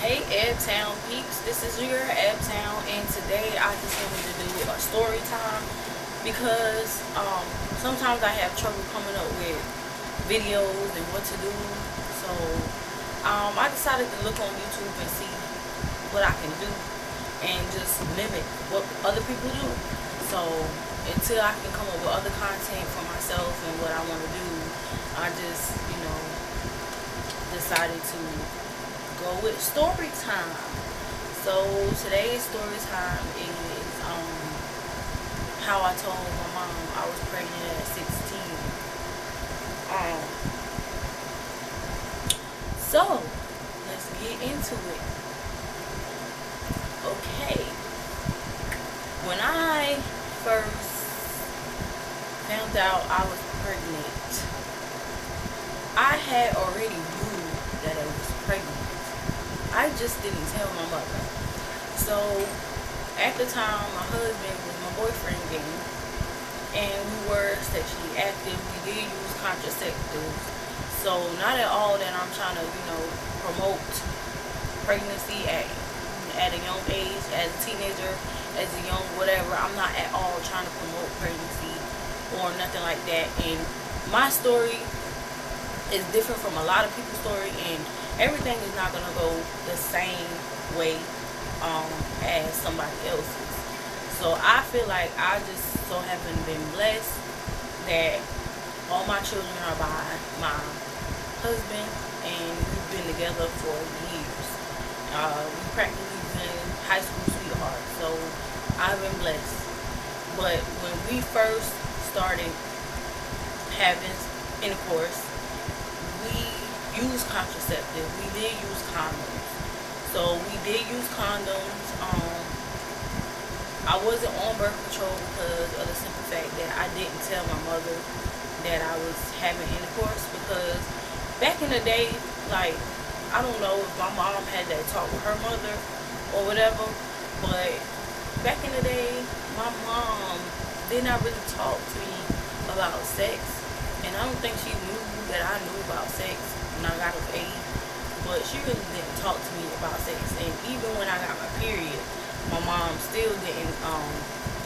Hey Ebtown peeps, this is your Ebtown, and today I just wanted to do a story time because sometimes I have trouble coming up with videos and what to do. So I decided to look on YouTube and see what I can do and just mimic what other people do. So until I can come up with other content for myself and what I want to do, I just decided to go with story time. So today's story time is how I told my mom I was pregnant at 16. So let's get into it. Okay, when I first found out I was pregnant, I had already knew that I was pregnant. I just didn't tell my mother. So at the time, my husband was my boyfriend then, and we were sexually active. We did use contraceptives. So not at all that I'm trying to, promote pregnancy at a young age, as a teenager, as a young whatever. I'm not at all trying to promote pregnancy or nothing like that. And my story is different from a lot of people's story, and everything is not gonna go the same way as somebody else's. So I feel like I just so happen been blessed that all my children are by my husband, and we've been together for years. We practically been high school sweethearts, so I've been blessed. But when we first started having intercourse, we used contraceptive. We did use condoms. So we did use condoms. I wasn't on birth control because of the simple fact that I didn't tell my mother that I was having intercourse, because back in the day, like, I don't know if my mom had that talk with her mother or whatever, but back in the day, my mom did not really talk to me about sex, and I don't think she knew that I knew about sex when I got of age, but she really didn't talk to me about sex. And even when I got my period, my mom still didn't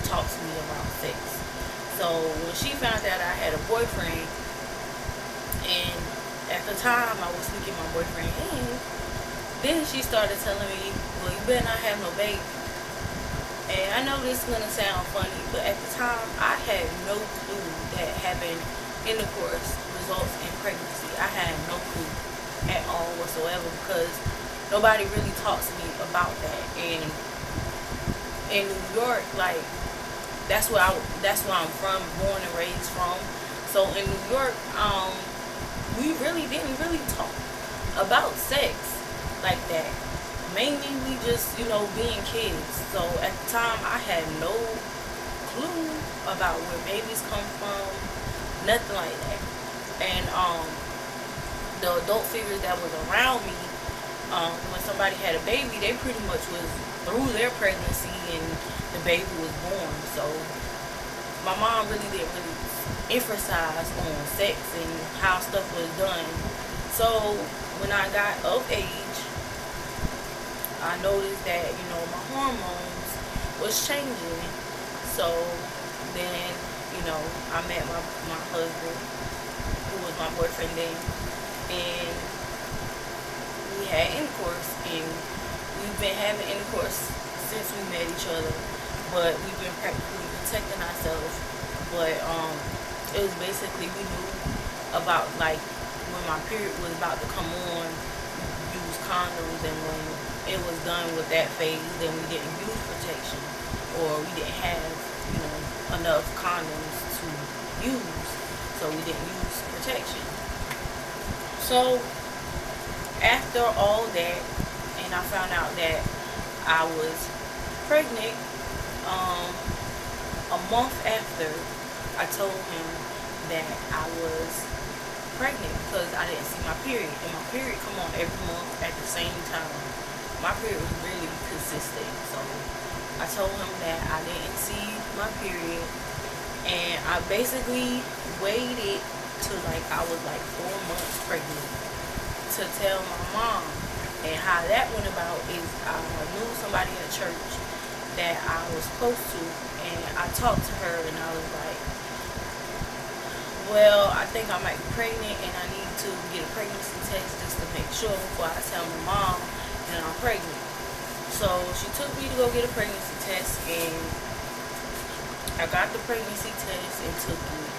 talk to me about sex. So when she found out I had a boyfriend, and at the time I was sneaking my boyfriend in, then she started telling me, well, you better not have no baby. And I know this is gonna sound funny, but at the time I had no clue that having intercourse results in pregnancy. I had no clue at all whatsoever, because nobody really talks to me about that. And in New York, like, that's where I'm from, born and raised from. So in New York, we really didn't talk about sex like that. Mainly we just, being kids. So at the time I had no clue about where babies come from, nothing like that. And the adult figures that was around me, when somebody had a baby, they pretty much was through their pregnancy and the baby was born. So my mom really didn't emphasize on sex and how stuff was done. So when I got of age, I noticed that, my hormones was changing. So then, I met my husband, who was my boyfriend then, and we had intercourse, and we've been having intercourse since we met each other, but we've been practically protecting ourselves. But it was basically, we knew about, like, when my period was about to come on, we used condoms, and when it was done with that phase, then we didn't use protection, or we didn't have, enough condoms to use, so we didn't use protection. So after all that, and I found out that I was pregnant, a month after, I told him that I was pregnant because I didn't see my period, and my period come on every month at the same time. My period was really consistent, so I told him that I didn't see my period, and I basically waited till I was 4 months pregnant to tell my mom. And how that went about is I knew somebody at church that I was close to, and I talked to her, and I was like, well, I think I might be pregnant, and I need to get a pregnancy test just to make sure before I tell my mom that I'm pregnant. So she took me to go get a pregnancy test, and I got the pregnancy test and took it,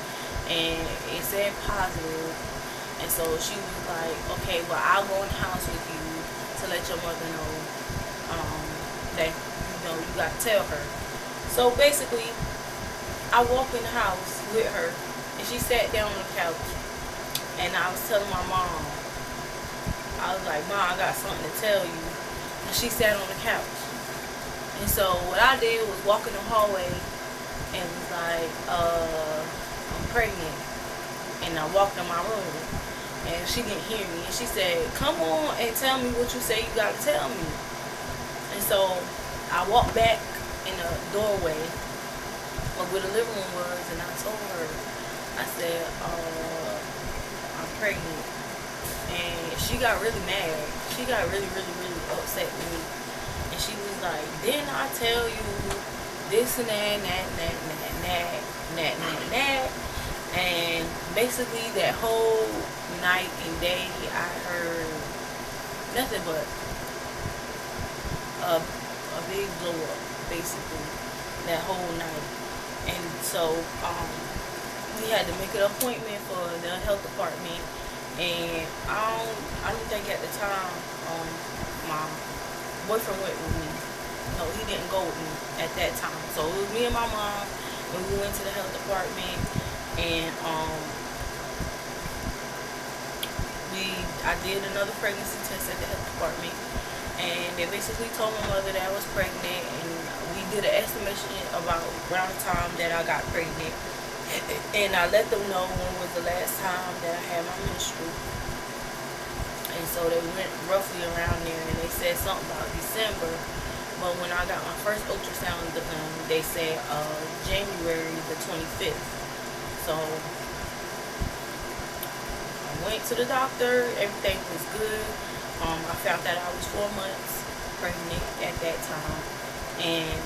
and it said positive. And so she was like, okay, well, I'll go in the house with you to let your mother know that, you got to tell her. So basically, I walked in the house with her, and she sat down on the couch, and I was telling my mom, I was like, Mom, I got something to tell you. And she sat on the couch. And so what I did was walk in the hallway and was like, I'm pregnant. And I walked in my room, and she didn't hear me. And she said, come on and tell me what you say you got to tell me. And so I walked back in the doorway of where the living room was, and I told her, I said, I'm pregnant. And she got really mad. She got really, really, really upset with me. And she was like, didn't I tell you this and that, and that, and that, and that, and that, and that, and that. And basically that whole night and day, I heard nothing but a big blow up, basically, that whole night. And so we had to make an appointment for the health department. And I don't think at the time my boyfriend went with me. No, he didn't go with me at that time. So it was me and my mom, and we went to the health department, and I did another pregnancy test at the health department, and they basically told my mother that I was pregnant, and we did an estimation about around the time that I got pregnant. And I let them know when was the last time that I had my menstrual. And so they went roughly around there, and they said something about December. But when I got my first ultrasound done, they said January the 25th. So I went to the doctor. Everything was good. I found that I was 4 months pregnant at that time. And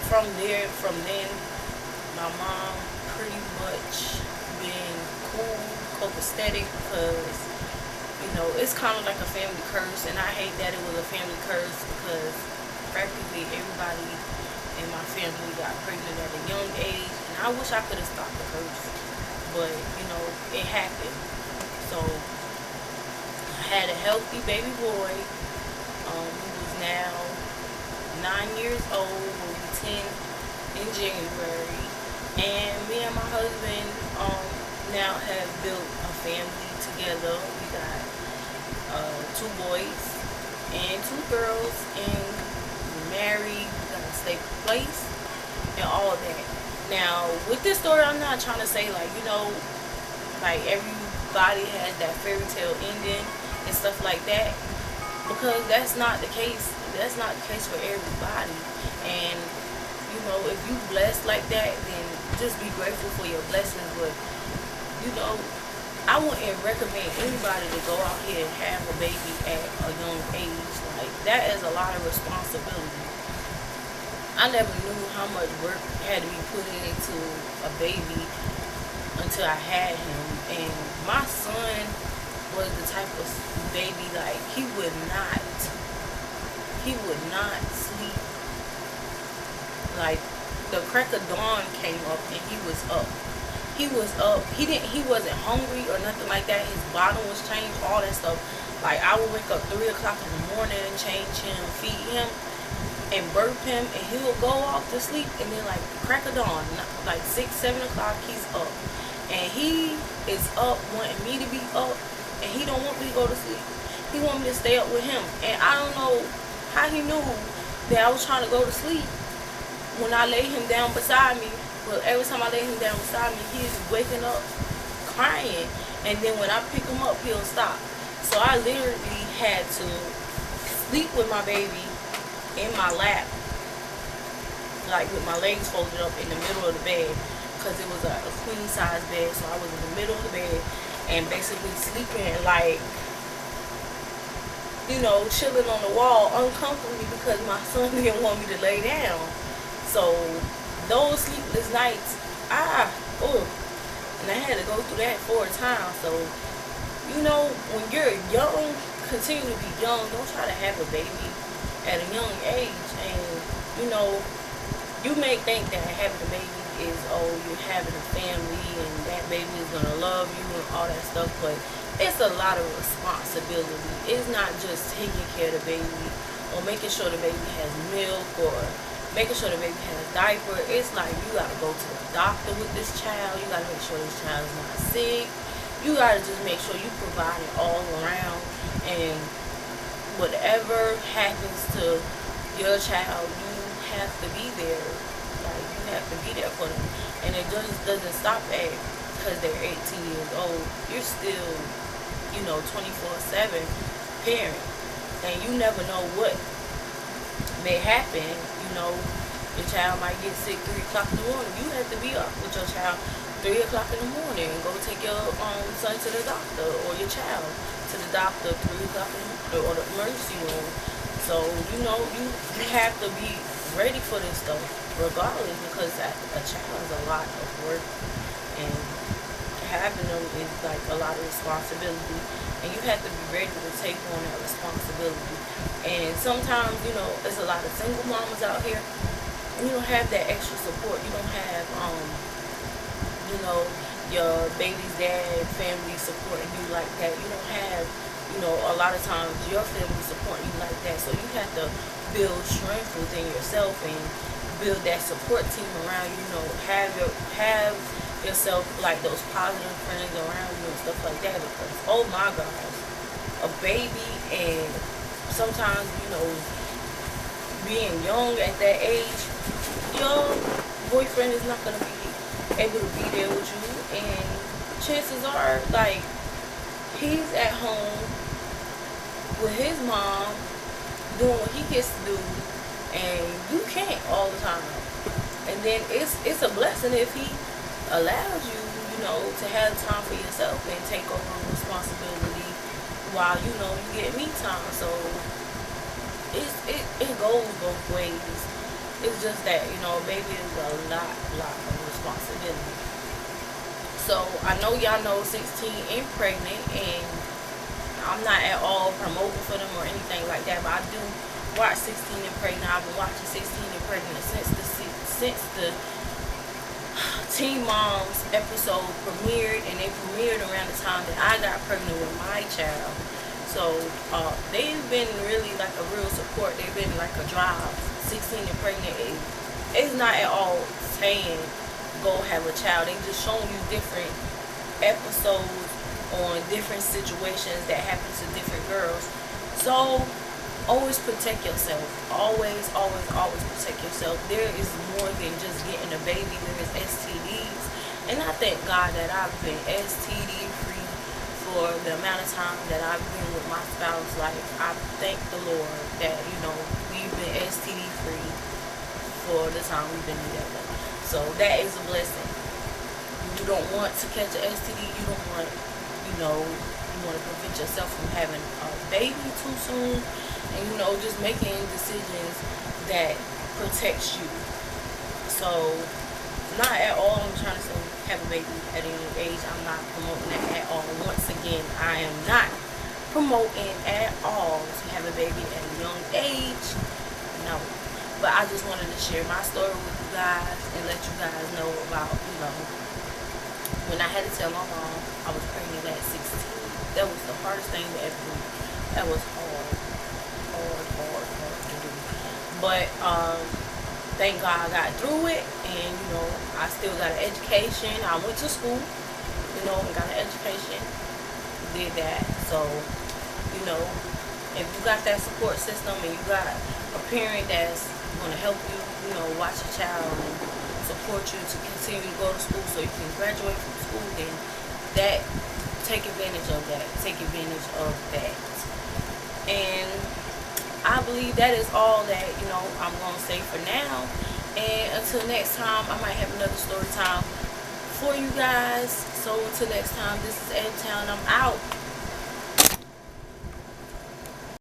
from then, my mom pretty much been cool, copacetic, because, it's kind of like a family curse, and I hate that it was a family curse because practically everybody in my family got pregnant at a young age, and I wish I could have stopped the curse, but, it happened. So, I had a healthy baby boy, who was now 9 years old, will be 10 in January. And me and my husband now have built a family together. We got 2 boys and 2 girls, and we're married. We got a stable place and all that. Now, with this story, I'm not trying to say like everybody has that fairy tale ending and stuff like that, because that's not the case. That's not the case for everybody. And if you blessed like that, then just be grateful for your blessings. But I wouldn't recommend anybody to go out here and have a baby at a young age. Like, that is a lot of responsibility. I never knew how much work had to be put into a baby until I had him. And my son was the type of baby, like, he would not sleep. Like, the crack of dawn came up and he was up. He wasn't hungry or nothing like that. His bottle was changed, all that stuff. Like, I would wake up 3 o'clock in the morning and change him, feed him, and burp him, and he would go off to sleep. And then, like, the crack of dawn, like 6, 7 o'clock, he's up. And he is up wanting me to be up, and he don't want me to go to sleep. He want me to stay up with him. And I don't know how he knew that I was trying to go to sleep when I lay him down beside me. Well, every time I lay him down beside me, he's waking up crying. And then when I pick him up, he'll stop. So I literally had to sleep with my baby in my lap, like with my legs folded up in the middle of the bed, because it was a queen size bed. So I was in the middle of the bed and basically sleeping like you know, chilling on the wall uncomfortably because my son didn't want me to lay down. So those sleepless nights, and I had to go through that 4 times. So, you know, when you're young, continue to be young. Don't try to have a baby at a young age. And, you know, you may think that having a baby is, oh, you're having a family and that baby is going to love you and all that stuff, but it's a lot of responsibility. It's not just taking care of the baby or making sure the baby has milk or making sure the baby has a diaper. It's like you got to go to the doctor with this child. You got to make sure this child is not sick. You got to just make sure you provide it all around, and whatever happens to your child, you have to be there. Like, you have to be there for them. And it just doesn't stop at because they're 18 years old. You're still, you know, 24/7 parent. And you never know what may happen. You know, your child might get sick 3 o'clock in the morning. You have to be up with your child 3 o'clock in the morning and go take your son to the doctor, or your child to the doctor 3 o'clock in the morning, or the emergency room. So, you know, you have to be ready for this stuff regardless, because a child is a lot of work, and having them is like a lot of responsibility, and you have to be ready to take on that responsibility. And sometimes, you know, there's a lot of single mamas out here, and you don't have that extra support. You don't have you know, your baby's dad family supporting you like that. You don't have, you know, a lot of times your family supporting you like that. So you have to build strength within yourself and build that support team around you. You know, have yourself like those positive friends around you and stuff like that, because oh my gosh, a baby, and sometimes, you know, being young at that age, your boyfriend is not gonna be able to be there with you, and chances are, like, he's at home with his mom doing what he gets to do, and you can't all the time. And then it's a blessing if he allows you, you know, to have time for yourself and take over responsibility while, you know, you get me time. So it goes both ways. It's just that, you know, baby is a lot of responsibility. So I know y'all know 16 and pregnant, and I'm not at all promoting for them or anything like that, but I do watch 16 and pregnant. I've been watching 16 and pregnant since the Teen Moms episode premiered, and they premiered around the time that I got pregnant with my child. So they've been really like a real support. They've been like a drive. 16 and pregnant is not at all saying go have a child. They just showing you different episodes on different situations that happen to different girls. So always protect yourself. Always protect yourself. There is more than just getting a baby. There is STDs, and I thank God that I've been STD free for the amount of time that I've been with my spouse. Like, I thank the Lord that, you know, we've been STD free for the time we've been together. So that is a blessing. You don't want to catch an STD. You don't want, you know, you want to prevent yourself from having a baby too soon, and, you know, just making decisions that protects you. So not at all I'm trying to say have a baby at any age. I'm not promoting that at all. Once again, I am not promoting at all to have a baby at a young age. No. But I just wanted to share my story with you guys and let you guys know about, you know, when I had to tell my mom I was pregnant at 16. That was the hardest thing to ever do. That was hard to do. But thank God I got through it, and, you know, I still got an education. I went to school, you know, and got an education. Did that. So, you know, if you got that support system and you got a parent that's going to help you, you know, watch your child and support you to continue to go to school so you can graduate from school, then that, take advantage of that. Take advantage of that. And I believe that is all that, you know, I'm going to say for now. And until next time, I might have another story time for you guys. So until next time, this is Ebtown. I'm out.